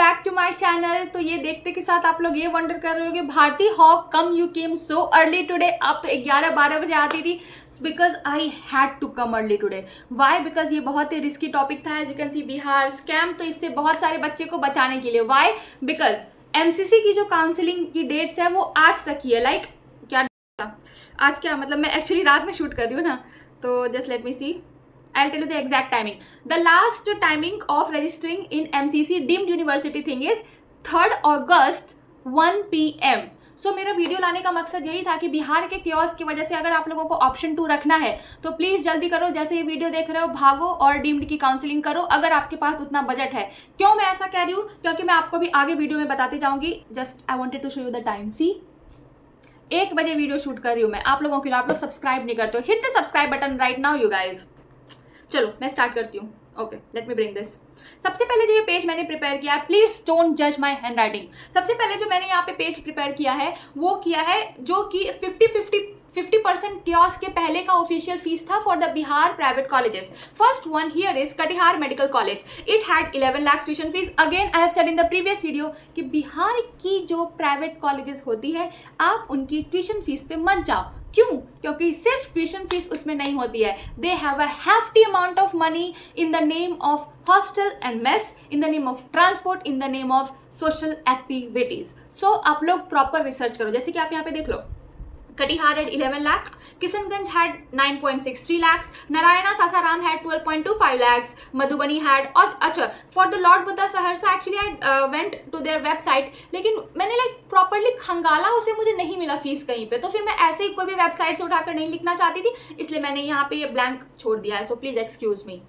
Back to my channel. तो ये देखते के साथ आप लोग ये वंडर कर रहे हो कि Bharti how come you came so early today. आप तो 11-12 बजे आती थी because I had to come early today. Why? Because ये बहुत ही रिस्की टॉपिक था। As you can see Bihar scam, तो इससे बहुत सारे बच्चे को बचाने के लिए। वाई? बिकॉज एमसीसी की जो काउंसलिंग की डेट्स है वो आज तक ही है। लाइक क्या आज क्या मतलब, मैं एक्चुअली रात में शूट कर रही हूँ ना, तो just let me see, I'll tell you the exact timing. The last timing of registering in MCC deemed university thing is 3rd August 1 PM. सो मेरा वीडियो लाने का मकसद यही था कि बिहार के क्योस की वजह से अगर आप लोगों को ऑप्शन 2 रखना है तो प्लीज़ जल्दी करो। जैसे ये वीडियो देख रहे हो, भागो और डीम्ड की काउंसलिंग करो अगर आपके पास उतना बजट है। क्यों मैं ऐसा कह रही हूँ? क्योंकि मैं आपको भी आगे वीडियो में बताती जाऊँगी। Just I wanted to show you the time. See 1 बजे वीडियो शूट कर रही हूँ मैं आप लोगों के लिए। आप लोग सब्सक्राइब नहीं करते हो। Hit the subscribe button right now you guys. चलो मैं स्टार्ट करती हूँ। Okay, let me bring this. सबसे पहले जो ये पेज मैंने प्रिपेयर किया है, प्लीज डोंट जज माय हैंडराइटिंग। सबसे पहले जो मैंने यहाँ पे पेज प्रिपेयर किया है वो किया है जो कि 50% क्योस के पहले का ऑफिशियल फीस था for the Bihar private colleges. First one here is Katihar medical college. It had 11 lakh tuition fees. Again I have said in the previous video कि बिहार की जो प्राइवेट कॉलेजेस होती है आप उनकी ट्यूशन फीस पे मत जाओ। क्यों? क्योंकि सिर्फ ट्यूशन फीस उसमें नहीं होती है। They have a hefty amount of money in the name of hostel and mess, in the name of transport, in the name of social activities. So आप लोग प्रॉपर रिसर्च करो। जैसे कि आप यहाँ पे देख लो, Katihar had 11 lakh, Kishanganj had 9.63 lakhs, Narayana Sasaram had 12.25 lakhs, Madhubani had, और अच्छा for the Lord Buddha Saharsa actually I went to their website, लेकिन मैंने लाइक प्रॉपरली खंगाला उसे, मुझे नहीं मिला फीस कहीं पे। तो फिर मैं ऐसे ही कोई भी वेबसाइट से उठाकर नहीं लिखना चाहती थी, इसलिए मैंने यहाँ पे ये ब्लैंक छोड़ दिया है। So please excuse me.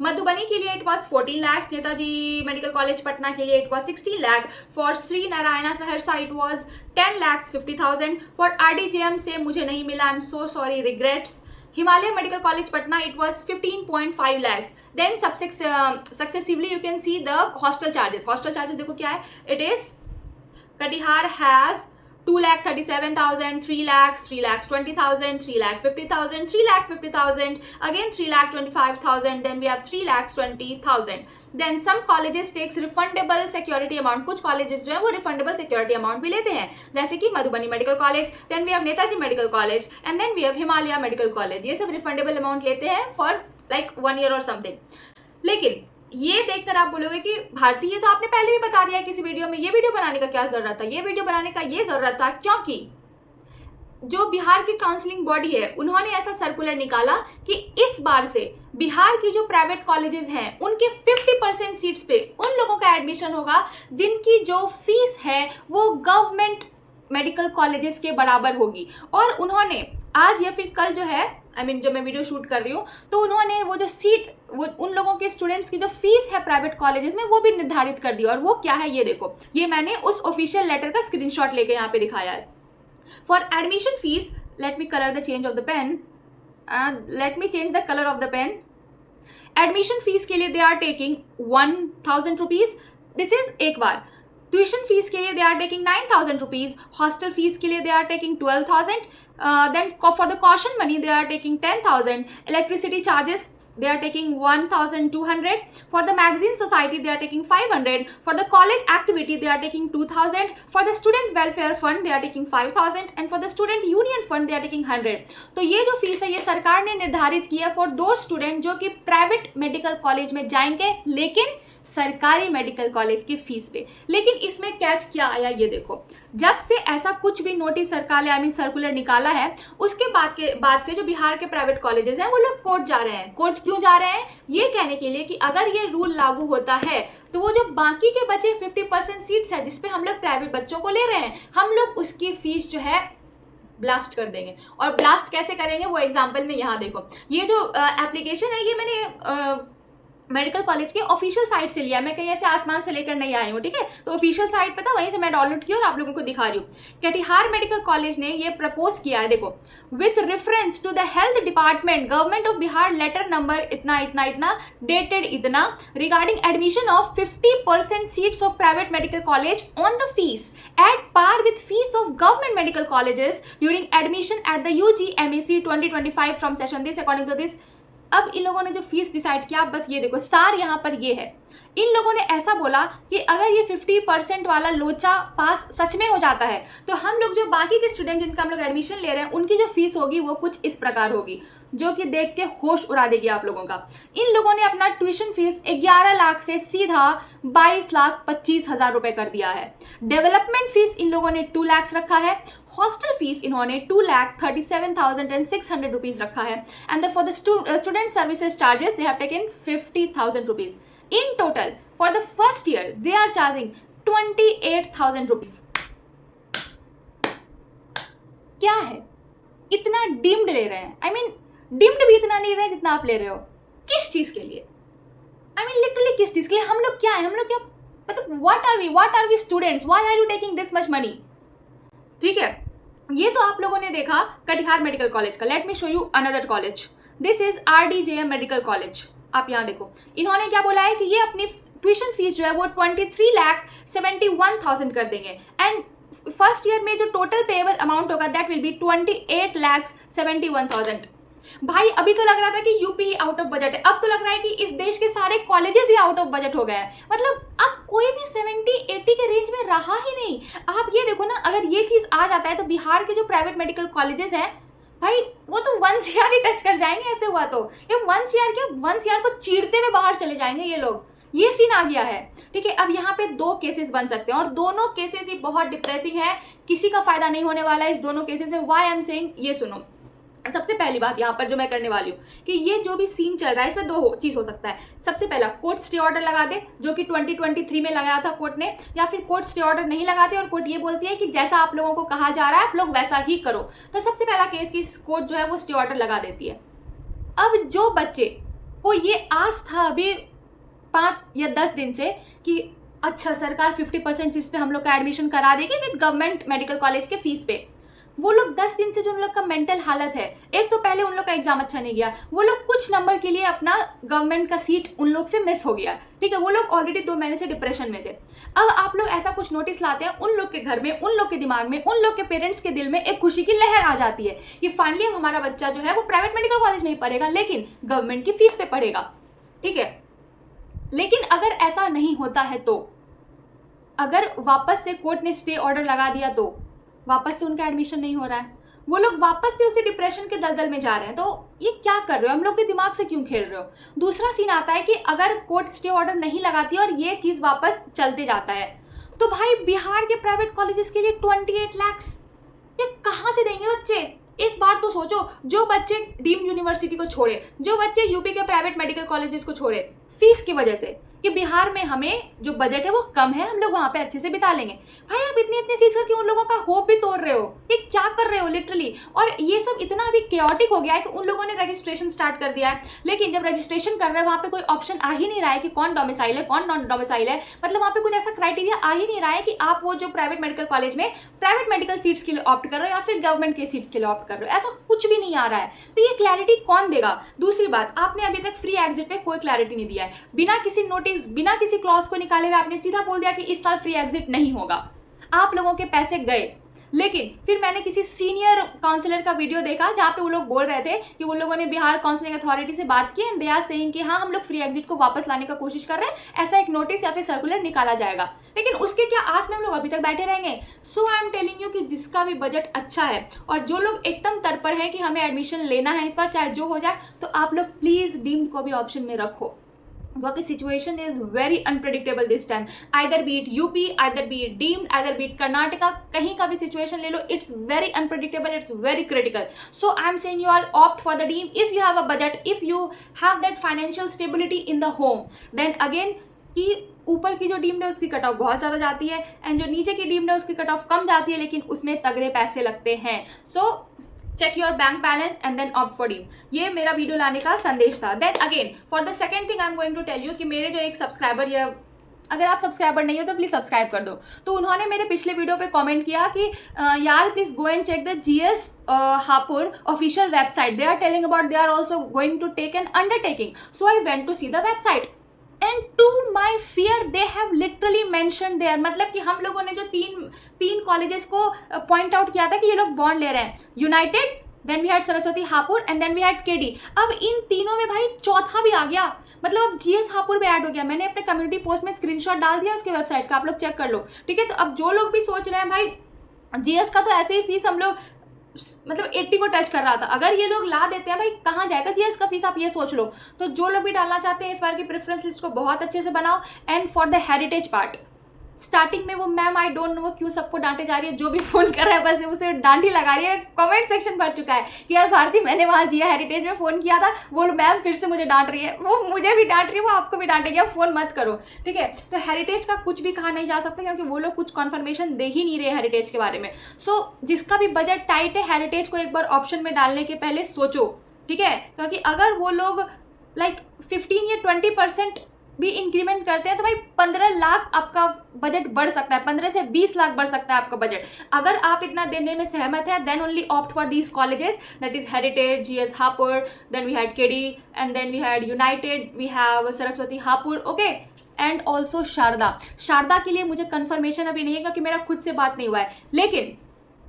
Madhubani के लिए it was 14 lakh, Netaji medical college Patna के लिए it was 16 lakh, for Shri Narayana Saharsa it was 10 lakh 50,000, for RDJM से मुझे नहीं मिला, I am so sorry, regrets. Himalaya medical college Patna it was 15.5 lakhs. Then successively you can see the hostel charges. Hostel charges देखो क्या है, it is Katihar has 2,37,000, 3 lakhs, 3,20,000, 3,50,000, 3,50,000, again 3,25,000, then we have 3,20,000. Then some colleges takes refundable security amount. कुछ colleges जो है वो refundable security amount भी लेते हैं, जैसे कि Madhubani medical college, then we have Netaji medical college, and then we have Himalaya medical college. ये सब refundable amount लेते हैं for like 1 year or something। लेकिन ये देखकर आप बोलोगे कि भारती ये तो आपने पहले भी बता दिया है किसी वीडियो में, ये वीडियो बनाने का क्या जरूरत था? ये वीडियो बनाने का ये जरूरत था क्योंकि जो बिहार की काउंसलिंग बॉडी है उन्होंने ऐसा सर्कुलर निकाला कि इस बार से बिहार की जो प्राइवेट कॉलेजेस हैं उनके 50% सीट्स पे उन लोगों का एडमिशन होगा जिनकी जो फीस है वो गवर्नमेंट मेडिकल कॉलेजेस के बराबर होगी। और उन्होंने आज या फिर कल जो है, जब मैं वीडियो शूट कर रही हूँ, तो उन्होंने वो जो सीट, वो उन लोगों के स्टूडेंट्स की जो फीस है प्राइवेट कॉलेजेस में वो भी निर्धारित कर दी। और वो क्या है ये देखो, ये मैंने उस ऑफिशियल लेटर का स्क्रीनशॉट लेके यहाँ पे दिखाया है। For admission fees, let me colour the change of the pen, let me change the colour of the pen. Admission fees के लिए they are taking 1,000 rupees, this is एक बार। ट्यूशन फीस के लिए they are taking 9,000 rupees, hostel fees के लिए they are taking 12,000, then for the caution money they are taking 10,000, electricity charges they are taking 1,200, for the magazine society they are taking 500, for the college activity they are taking 2,000, for the student welfare fund they are taking 5,000, and for the student union fund they are taking 100। तो ये जो fees है ये सरकार ने निर्धारित किया for दो स्टूडेंट जो कि प्राइवेट मेडिकल कॉलेज में जाएंगे लेकिन सरकारी मेडिकल कॉलेज की फीस पे। लेकिन इसमें कैच क्या आया ये देखो, जब से ऐसा कुछ भी नोटिस सरकार ने सर्कुलर निकाला है उसके बाद से जो बिहार के प्राइवेट कॉलेजेस हैं वो लोग कोर्ट जा रहे हैं। कोर्ट क्यों जा रहे हैं? ये कहने के लिए कि अगर ये रूल लागू होता है तो वो जो बाकी के बचे 50% सीट्स है जिसपे हम लोग प्राइवेट बच्चों को ले रहे हैं, हम लोग उसकी फीस जो है ब्लास्ट कर देंगे। और ब्लास्ट कैसे करेंगे वो एग्जाम्पल में यहाँ देखो, ये जो एप्लीकेशन है ये मैंने मेडिकल कॉलेज के ऑफिशियल साइट से लिया, मैं कहीं ऐसे आसमान से लेकर नहीं आई हूँ, ठीक है। तो ऑफिशियल साइट पे था, वहीं से मैं डाउनलोड किया और आप लोगों को दिखा रही हूँ। कटिहार मेडिकल कॉलेज ने ये प्रपोज किया है, देखो, with reference to the health department government of Bihar letter number इतना इतना इतना डेटेड इतना regarding admission of 50% seats of private medical college on the fees at par with fees of government medical colleges during admission at the UG MAC 2025 from session this according to this. अब इन लोगों ने जो fees decide किया, बस ये देखो सार यहाँ पर ये है, इन लोगों ने ऐसा बोला कि अगर ये 50% वाला लोचा पास सच में हो जाता है तो हम लोग जो बाकी के स्टूडेंट जिनका हम लोग एडमिशन ले रहे हैं उनकी जो फीस होगी वो कुछ इस प्रकार होगी, जो कि देख के होश उड़ा देगी आप लोगों का। इन लोगों ने अपना ट्यूशन फीस 11 लाख से सीधा 22,25,000 रुपए कर दिया है। डेवलपमेंट फीस इन लोगों ने 2 लाख रखा है। हॉस्टल फीस इन्होंने 2,37,600 रुपीज रखा है। And for the student services charges they have taken 50,000 rupees. In total for the first year they are charging 28,000 rupees. क्या है, इतना डिम्ड ले रहे हैं। आई मीन डिम्ड भी इतना नहीं रहे हैं जितना आप ले रहे हो। किस चीज के लिए? आई मीन लिटरली किस चीज के लिए? हम लोग क्या है, हम लोग क्या, मतलब what are we students, why are you taking this much money? ठीक है, ये तो आप लोगों ने देखा कटिहार मेडिकल कॉलेज का। Let me show you another college. This is RDJM medical college. आप यहाँ देखो, इन्होंने क्या बोला है कि ये अपनी ट्यूशन फीस जो है वो 23,71,000 कर देंगे। एंड फर्स्ट ईयर में जो टोटल पेएबल अमाउंट होगा दैट विल बी 28,71,000। भाई अभी तो लग रहा था कि UP he out of budget है, अब तो लग रहा है कि इस देश के सारे colleges he out of budget हो गए हैं। मतलब अब कोई भी 70-80 के रेंज में रहा ही नहीं। आप ये देखो ना, अगर ये चीज आ जाता है तो बिहार के जो प्राइवेट मेडिकल कॉलेजेस हैं भाई वो तो 1 CR ही टच कर जाएंगे। ऐसे हुआ तो ये 1 CR के 1 CR को चीरते हुए बाहर चले जाएंगे ये लोग। ये सीन आ गया है। ठीक है, अब यहाँ पे 2 केसेस बन सकते हैं और दोनों केसेस ही बहुत डिप्रेसिंग है। किसी का फायदा नहीं होने वाला है इस दोनों केसेस में। व्हाई आई एम सेइंग, ये सुनो। सबसे पहली बात यहाँ पर जो मैं करने वाली हूँ कि ये जो भी सीन चल रहा है इसमें 2 चीज हो सकता है। सबसे पहला, कोर्ट स्टे ऑर्डर लगा दे, जो कि 2023 में लगाया था कोर्ट ने, या फिर कोर्ट स्टे ऑर्डर नहीं लगाते और कोर्ट ये बोलती है कि जैसा आप लोगों को कहा जा रहा है आप लोग वैसा ही करो। तो सबसे पहला केस की कोर्ट जो है वो स्टे ऑर्डर लगा देती है। अब जो बच्चे को ये आस था अभी 5 या 10 दिन से कि अच्छा सरकार 50% सीट्स पे हम लोग का एडमिशन करा देगी विद गवर्नमेंट मेडिकल कॉलेज के फीस पे, वो लोग 10 दिन से जो उन लोग का मेंटल हालत है, एक तो पहले उन लोग का एग्जाम अच्छा नहीं गया, वो लोग कुछ नंबर के लिए अपना गवर्नमेंट का सीट उन लोग से मिस हो गया। ठीक है, वो लोग ऑलरेडी 2 महीने से डिप्रेशन में थे। अब आप लोग ऐसा कुछ नोटिस लाते हैं, उन लोग के घर में, उन लोग के दिमाग में, उन लोग के पेरेंट्स के दिल में एक खुशी की लहर आ जाती है कि फाइनली हमारा बच्चा जो है वो प्राइवेट मेडिकल कॉलेज में ही पढ़ेगा लेकिन गवर्नमेंट की फीस पे पढ़ेगा। ठीक है, लेकिन अगर ऐसा नहीं होता है तो अगर वापस से कोर्ट ने स्टे ऑर्डर लगा दिया तो वापस से उनका एडमिशन नहीं हो रहा है, वो लोग वापस से उसी डिप्रेशन के दलदल में जा रहे हैं। तो ये क्या कर रहे हो, हम लोग के दिमाग से क्यों खेल रहे हो? दूसरा सीन आता है कि अगर कोर्ट स्टे ऑर्डर नहीं लगाती और ये चीज वापस चलते जाता है तो भाई बिहार के प्राइवेट कॉलेजेस के लिए 28 लाख ये कहाँ से देंगे बच्चे? एक बार तो सोचो, जो बच्चे डीम्ड यूनिवर्सिटी को छोड़े, जो बच्चे यूपी के प्राइवेट मेडिकल कॉलेजेस को छोड़े फीस की वजह से कि बिहार में हमें जो बजट है वो कम है, हम लोग वहाँ पे अच्छे से बिता लेंगे। भाई आप इतनी इतनी फीस करके उन लोगों का होप भी तोड़ रहे हो, ये क्या कर रहे हो लिटरली। और ये सब इतना अभी केओटिक हो गया है कि उन लोगों ने रजिस्ट्रेशन स्टार्ट कर दिया है, लेकिन जब रजिस्ट्रेशन कर रहे हैं वहाँ पे कोई ऑप्शन आ ही नहीं रहा है कि कौन डोमिसाइल है कौन नॉन डोमिसाइल है। मतलब वहाँ पे कुछ ऐसा क्राइटेरिया आ ही नहीं रहा है कि आप वो जो प्राइवेट मेडिकल कॉलेज में प्राइवेट मेडिकल सीट्स के लिए ऑप्ट कर रहे हो या फिर गवर्नमेंट के सीट्स के लिए ऑप्ट कर रहे हो, ऐसा कुछ भी नहीं आ रहा है। तो ये क्लैरिटी कौन देगा? दूसरी बात, आपने अभी तक फ्री एग्जिट पे कोई क्लैरिटी नहीं दिया है। बिना किसी नोटिस, बिना किसी क्लॉज को निकाले हुए आपने सीधा बोल दिया कि इस साल फ्री एग्जिट नहीं होगा। आप लोगों के पैसे गए। लेकिन फिर मैंने किसी सीनियर काउंसलर का वीडियो देखा जहाँ पे वो लोग बोल रहे थे कि उन लोगों ने बिहार काउंसलिंग अथॉरिटी से बात की एंड दे आर सेइंग कि हाँ हम लोग फ्री एग्जिट को वापस लाने का कोशिश कर रहे हैं, ऐसा एक नोटिस या फिर सर्कुलर निकाला जाएगा। लेकिन उसके क्या आस में हम लोग अभी तक बैठे रहेंगे? सो आई एम टेलिंग यू कि जिसका भी बजट अच्छा है और जो लोग एकदम तत्पर है कि हमें एडमिशन लेना है इस बार चाहे जो हो जाए, तो आप लोग प्लीज डीम्ड को भी ऑप्शन में रखो। Because situation is very unpredictable this time. Either be it UP, either be it deemed, either be it Karnataka, कहीं का भी situation ले लो, it's very unpredictable, it's very critical. So I'm saying you all opt for the deemed if you have a budget, if you have that financial stability in the home. Then again कि ऊपर की जो deemed है उसकी cut off बहुत ज़्यादा जाती है एंड जो नीचे की डीम्ड है उसकी कट ऑफ कम जाती है, लेकिन उसमें तगड़े पैसे लगते हैं। So check your bank balance and then opt for deem. ये मेरा वीडियो लाने का संदेश था। Then again for the second thing I am going to tell you कि मेरे जो एक सब्सक्राइबर, या अगर आप सब्सक्राइबर नहीं हो तो प्लीज सब्सक्राइब कर दो, तो उन्होंने मेरे पिछले वीडियो पे कमेंट किया कि यार please go and check the GS Hapur official website, they are telling about they are also going to take an undertaking. So I went to see the website and to my fear they have literally mention there, मतलब कि हम लोगों ने जो तीन colleges को point out किया था कि ये लोग बॉन्ड ले रहे हैं, United, then we had Saraswati Hapur and then we had KD। अब इन तीनों में भाई चौथा भी आ गया। मतलब अब जीएस हापुड़ भी ऐड हो गया। मैंने अपने कम्युनिटी पोस्ट में स्क्रीनशॉट डाल दिया उसके वेबसाइट का, आप लोग चेक कर लो, ठीक है। तो अब जो लोग भी सोच रहे हैं भाई जीएस का तो ऐसे ही फीस हम लोग मतलब 80 को टच कर रहा था, अगर ये लोग ला देते हैं भाई कहाँ जाएगा जीएस का फीस, आप ये सोच लो। तो जो लोग भी डालना चाहते हैं इस बार की प्रेफरेंस लिस्ट को बहुत अच्छे से बनाओ। And for the heritage part, starting में वो मैम आई डोंट नो क्यों सबको डांटे जा रही है, जो भी फोन कर रहा है बस उसे डांट ही लगा रही है। कमेंट सेक्शन भर चुका है कि यार भारती मैंने वहाँ जिया हेरिटेज में फ़ोन किया था, वो मैम फिर से मुझे डांट रही है, वो मुझे भी डांट रही है, वो आपको भी डांटेगी, आप फ़ोन मत करो, ठीक है। तो हेरिटेज का कुछ भी कहा नहीं जा सकता क्योंकि वो लोग कुछ कन्फर्मेशन दे ही नहीं रहे हेरिटेज के बारे में। सो जिसका भी बजट टाइट है हेरिटेज को एक बार ऑप्शन में डालने के पहले सोचो, ठीक है। क्योंकि अगर वो लोग लाइक 15 या 20% भी इंक्रीमेंट करते हैं तो भाई 15 लाख आपका बजट बढ़ सकता है, 15 से 20 लाख बढ़ सकता है आपका बजट। अगर आप इतना देने में सहमत है then only opt for these colleges, that is Heritage, GS Hapur, then we had KD, and then we had United, we have Saraswati Hapur, okay, and also Sharda. Sharda के लिए मुझे कंफर्मेशन अभी नहीं है क्योंकि मेरा खुद से बात नहीं हुआ है, लेकिन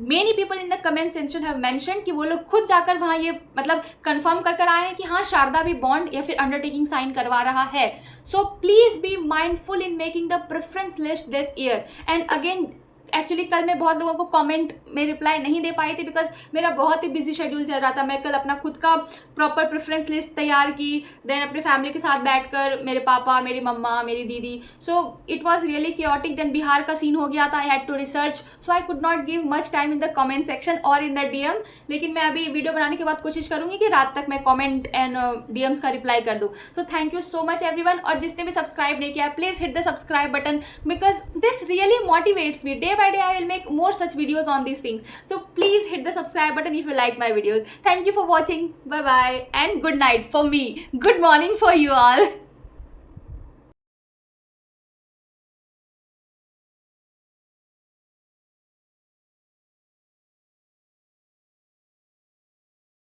many people in the comment section have mention कि वो लोग खुद जाकर वहाँ ये मतलब कंफर्म कर आए हैं कि हाँ शारदा भी बॉन्ड या फिर अंडरटेकिंग साइन करवा रहा है। So please be mindful in making the preference list this year. And again actually कल मैं बहुत लोगों को कमेंट में रिप्लाई नहीं दे पाई थी बिकॉज मेरा बहुत ही बिजी शेड्यूल चल रहा था। मैं कल अपना खुद का प्रॉपर प्रेफरेंस लिस्ट तैयार की, देन अपने फैमिली के साथ बैठकर, मेरे पापा, मेरी मम्मा, मेरी दीदी, so it was really chaotic. Then Bihar का सीन हो गया था, I had to research, so I could not give much time in the comment section और इन द डीएम। लेकिन मैं अभी वीडियो बनाने के बाद कोशिश करूंगी कि रात तक मैं कमेंट एंड डीएम्स का रिप्लाई कर दूँ। So thank you so much everyone. और जिसने भी सब्सक्राइब नहीं किया please hit the subscribe button because this really motivates me. Day by day I will make more such videos on these things, so please hit the subscribe button if you like my videos. Thank you for watching, bye bye and good night for me, good morning for you all.